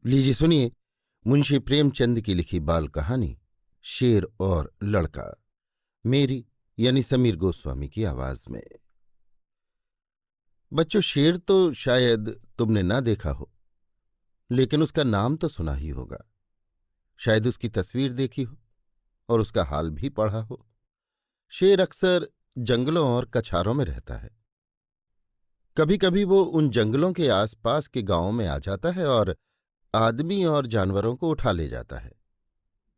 लीजिए सुनिए मुंशी प्रेमचंद की लिखी बाल कहानी शेर और लड़का। मेरी यानी समीर गोस्वामी की आवाज में। बच्चों, शेर तो शायद तुमने ना देखा हो, लेकिन उसका नाम तो सुना ही होगा। शायद उसकी तस्वीर देखी हो और उसका हाल भी पढ़ा हो। शेर अक्सर जंगलों और कछारों में रहता है। कभी कभी वो उन जंगलों के आसपास के गांवों में आ जाता है और आदमी और जानवरों को उठा ले जाता है।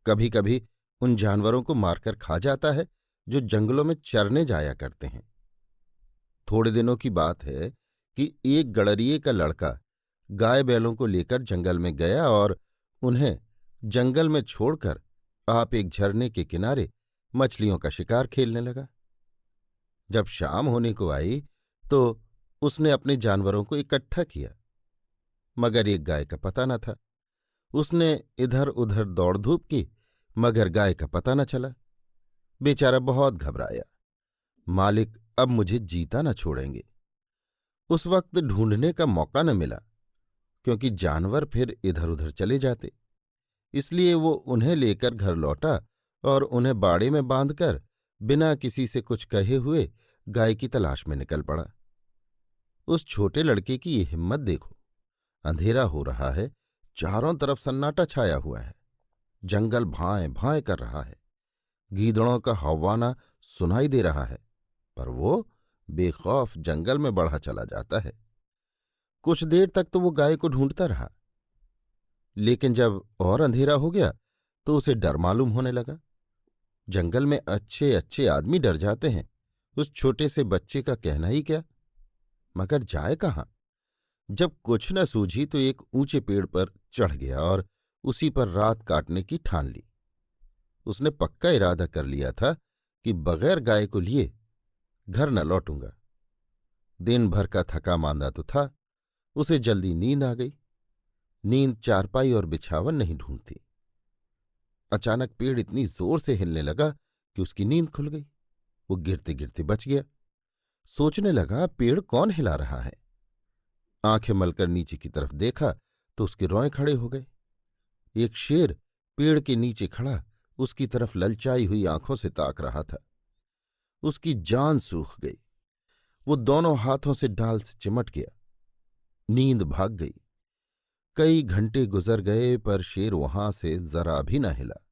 कभी कभी उन जानवरों को मारकर खा जाता है जो जंगलों में चरने जाया करते हैं। थोड़े दिनों की बात है कि एक गड़रिये का लड़का गाय बैलों को लेकर जंगल में गया और उन्हें जंगल में छोड़कर आप एक झरने के किनारे मछलियों का शिकार खेलने लगा। जब शाम होने को आई तो उसने अपने जानवरों को इकट्ठा किया, मगर एक गाय का पता न था। उसने इधर उधर दौड़ धूप की, मगर गाय का पता न चला। बेचारा बहुत घबराया। मालिक अब मुझे जीता न छोड़ेंगे। उस वक्त ढूंढने का मौका न मिला, क्योंकि जानवर फिर इधर उधर चले जाते। इसलिए वो उन्हें लेकर घर लौटा और उन्हें बाड़े में बांधकर बिना किसी से कुछ कहे हुए गाय की तलाश में निकल पड़ा। उस छोटे लड़के की ये हिम्मत देखो। अंधेरा हो रहा है, चारों तरफ सन्नाटा छाया हुआ है, जंगल भाएं भाएं कर रहा है, गीदड़ों का हौवाना सुनाई दे रहा है, पर वो बेखौफ जंगल में बढ़ा चला जाता है। कुछ देर तक तो वो गाय को ढूंढता रहा, लेकिन जब और अंधेरा हो गया तो उसे डर मालूम होने लगा। जंगल में अच्छे अच्छे आदमी डर जाते हैं, उस छोटे से बच्चे का कहना ही क्या। मगर जाए कहाँ। जब कुछ न सूझी तो एक ऊंचे पेड़ पर चढ़ गया और उसी पर रात काटने की ठान ली। उसने पक्का इरादा कर लिया था कि बगैर गाय को लिए घर न लौटूंगा। दिन भर का थका मांदा तो था, उसे जल्दी नींद आ गई। नींद चारपाई और बिछावन नहीं ढूंढती। अचानक पेड़ इतनी जोर से हिलने लगा कि उसकी नींद खुल गई। वो गिरते गिरते बच गया। सोचने लगा, पेड़ कौन हिला रहा है। आंखें मलकर नीचे की तरफ देखा तो उसके रोए खड़े हो गए। एक शेर पेड़ के नीचे खड़ा उसकी तरफ ललचाई हुई आंखों से ताक रहा था। उसकी जान सूख गई। वो दोनों हाथों से डाल से चिमट गया। नींद भाग गई। कई घंटे गुजर गए, पर शेर वहां से जरा भी न हिला।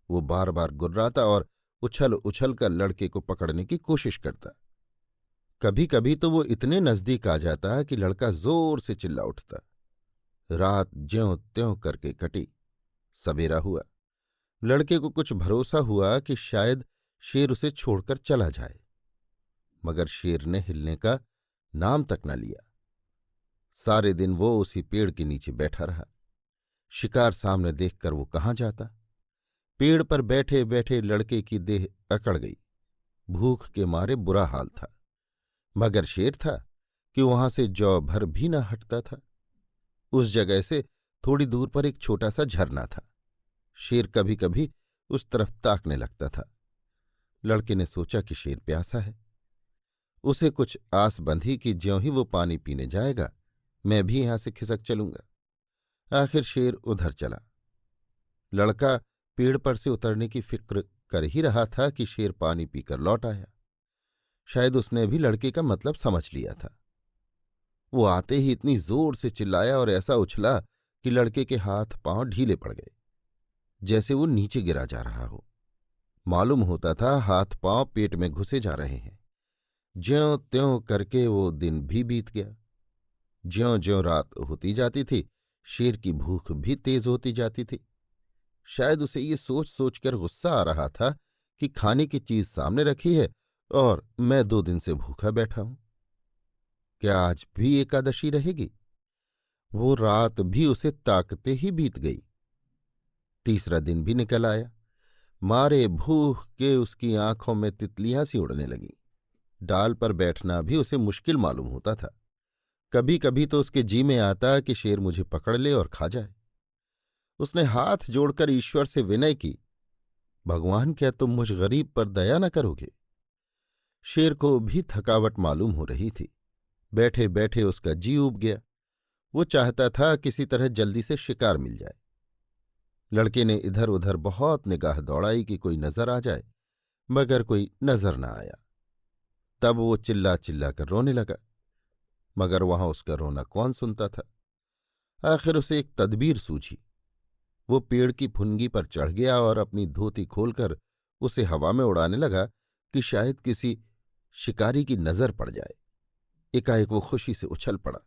वो बार बार गुर्राता और उछल उछल कर लड़के को पकड़ने की कोशिश करता। कभी कभी तो वो इतने नजदीक आ जाता कि लड़का जोर से चिल्ला उठता। रात ज्यों त्यों करके कटी। सवेरा हुआ। लड़के को कुछ भरोसा हुआ कि शायद शेर उसे छोड़कर चला जाए, मगर शेर ने हिलने का नाम तक न लिया। सारे दिन वो उसी पेड़ के नीचे बैठा रहा। शिकार सामने देखकर वो कहाँ जाता। पेड़ पर बैठे बैठे लड़के की देह अकड़ गई। भूख के मारे बुरा हाल था, मगर शेर था कि वहां से जौ भर भी न हटता था। उस जगह से थोड़ी दूर पर एक छोटा सा झरना था। शेर कभी कभी उस तरफ ताकने लगता था। लड़के ने सोचा कि शेर प्यासा है। उसे कुछ आस बंधी कि ज्यों ही वो पानी पीने जाएगा, मैं भी यहां से खिसक चलूंगा। आखिर शेर उधर चला। लड़का पेड़ पर से उतरने की फिक्र कर ही रहा था कि शेर पानी पीकर लौट आया। शायद उसने भी लड़के का मतलब समझ लिया था। वो आते ही इतनी जोर से चिल्लाया और ऐसा उछला कि लड़के के हाथ पांव ढीले पड़ गए, जैसे वो नीचे गिरा जा रहा हो। मालूम होता था हाथ पांव पेट में घुसे जा रहे हैं। ज्यों त्यों करके वो दिन भी बीत गया। ज्यों ज्यों रात होती जाती थी, शेर की भूख भी तेज होती जाती थी। शायद उसे ये सोच सोचकर गुस्सा आ रहा था कि खाने की चीज सामने रखी है और मैं 2 दिन से भूखा बैठा हूं। क्या आज भी एकादशी रहेगी? वो रात भी उसे ताकते ही बीत गई। तीसरा दिन भी निकल आया। मारे भूख के उसकी आंखों में तितलियां सी उड़ने लगीं। डाल पर बैठना भी उसे मुश्किल मालूम होता था। कभी कभी तो उसके जी में आता कि शेर मुझे पकड़ ले और खा जाए। उसने हाथ जोड़कर ईश्वर से विनय की, भगवान, क्या तुम मुझ गरीब पर दया न करोगे? शेर को भी थकावट मालूम हो रही थी। बैठे बैठे उसका जी उब गया। वो चाहता था किसी तरह जल्दी से शिकार मिल जाए। लड़के ने इधर उधर बहुत निगाह दौड़ाई कि कोई नजर आ जाए, मगर कोई नजर न आया। तब वो चिल्ला चिल्ला कर रोने लगा, मगर वहां उसका रोना कौन सुनता था। आखिर उसे एक तदबीर सूझी। वो पेड़ की फुनगी पर चढ़ गया और अपनी धोती खोलकर उसे हवा में उड़ाने लगा कि शायद किसी शिकारी की नजर पड़ जाए। एकाएक वो खुशी से उछल पड़ा।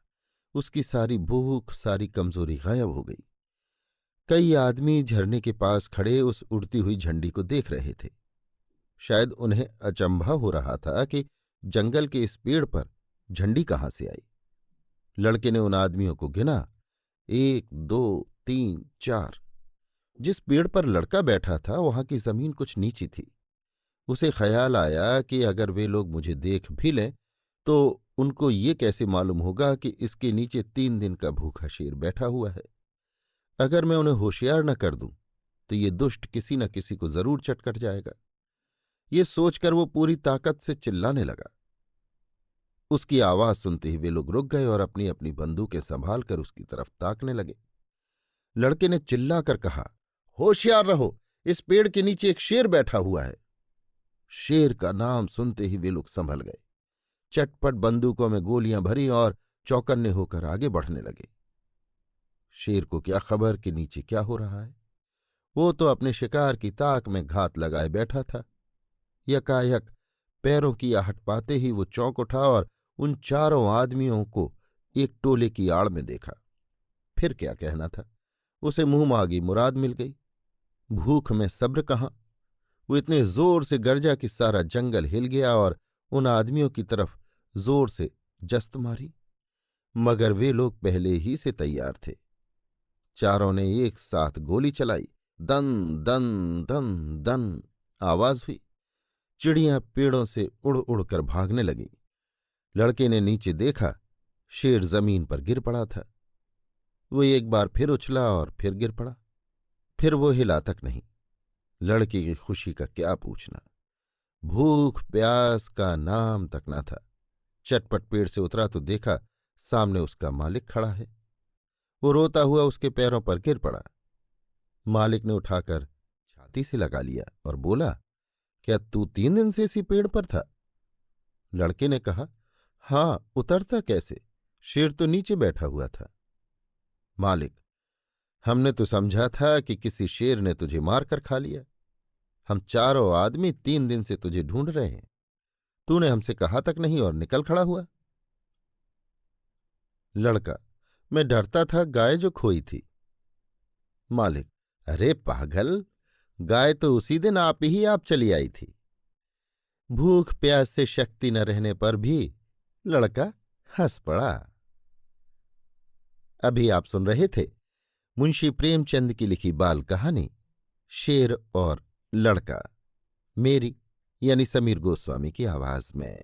उसकी सारी भूख, सारी कमजोरी गायब हो गई। कई आदमी झरने के पास खड़े उस उड़ती हुई झंडी को देख रहे थे। शायद उन्हें अचंभा हो रहा था कि जंगल के इस पेड़ पर झंडी कहाँ से आई। लड़के ने उन आदमियों को गिना, 1 2 3 4। जिस पेड़ पर लड़का बैठा था वहां की जमीन कुछ नीची थी। उसे ख्याल आया कि अगर वे लोग मुझे देख भी लें तो उनको ये कैसे मालूम होगा कि इसके नीचे 3 दिन का भूखा शेर बैठा हुआ है। अगर मैं उन्हें होशियार न कर दूं तो ये दुष्ट किसी न किसी को जरूर चटकर जाएगा। ये सोचकर वो पूरी ताकत से चिल्लाने लगा। उसकी आवाज सुनते ही वे लोग रुक गए और अपनी अपनी बंदूकें संभाल कर उसकी तरफ ताकने लगे। लड़के ने चिल्लाकर कहा, होशियार रहो, इस पेड़ के नीचे एक शेर बैठा हुआ है। शेर का नाम सुनते ही वे लोग संभल गए। चटपट बंदूकों में गोलियां भरी और चौकन्ने होकर आगे बढ़ने लगे। शेर को क्या खबर कि नीचे क्या हो रहा है। वो तो अपने शिकार की ताक में घात लगाए बैठा था। यकायक पैरों की आहट पाते ही वो चौंक उठा और उन चारों आदमियों को एक टोले की आड़ में देखा। फिर क्या कहना था, उसे मुंह मांगी मुराद मिल गई। भूख में सब्र कहाँ। वो इतने जोर से गरजा कि सारा जंगल हिल गया और उन आदमियों की तरफ जोर से जस्त मारी। मगर वे लोग पहले ही से तैयार थे। चारों ने एक साथ गोली चलाई। दन दन दन दन आवाज हुई। चिड़ियां पेड़ों से उड़ उड़कर भागने लगीं। लड़के ने नीचे देखा, शेर जमीन पर गिर पड़ा था। वो एक बार फिर उछला और फिर गिर पड़ा। फिर वो हिला तक नहीं। लड़के की खुशी का क्या पूछना। भूख प्यास का नाम तक न था। चटपट पेड़ से उतरा तो देखा सामने उसका मालिक खड़ा है। वो रोता हुआ उसके पैरों पर गिर पड़ा। मालिक ने उठाकर छाती से लगा लिया और बोला, क्या तू 3 दिन से इसी पेड़ पर था? लड़के ने कहा, हां, उतरता कैसे, शेर तो नीचे बैठा हुआ था। मालिक, हमने तो समझा था कि किसी शेर ने तुझे मारकर खा लिया। हम चारों आदमी 3 दिन से तुझे ढूंढ रहे हैं। तूने हमसे कहा तक नहीं और निकल खड़ा हुआ। लड़का, मैं डरता था गाय जो खोई थी। मालिक, अरे पागल, गाय तो उसी दिन आप चली आई थी। भूख प्यास से शक्ति न रहने पर भी लड़का हंस पड़ा। अभी आप सुन रहे थे मुंशी प्रेमचंद की लिखी बाल कहानी शेर और लड़का, मेरी यानी समीर गोस्वामी की आवाज में।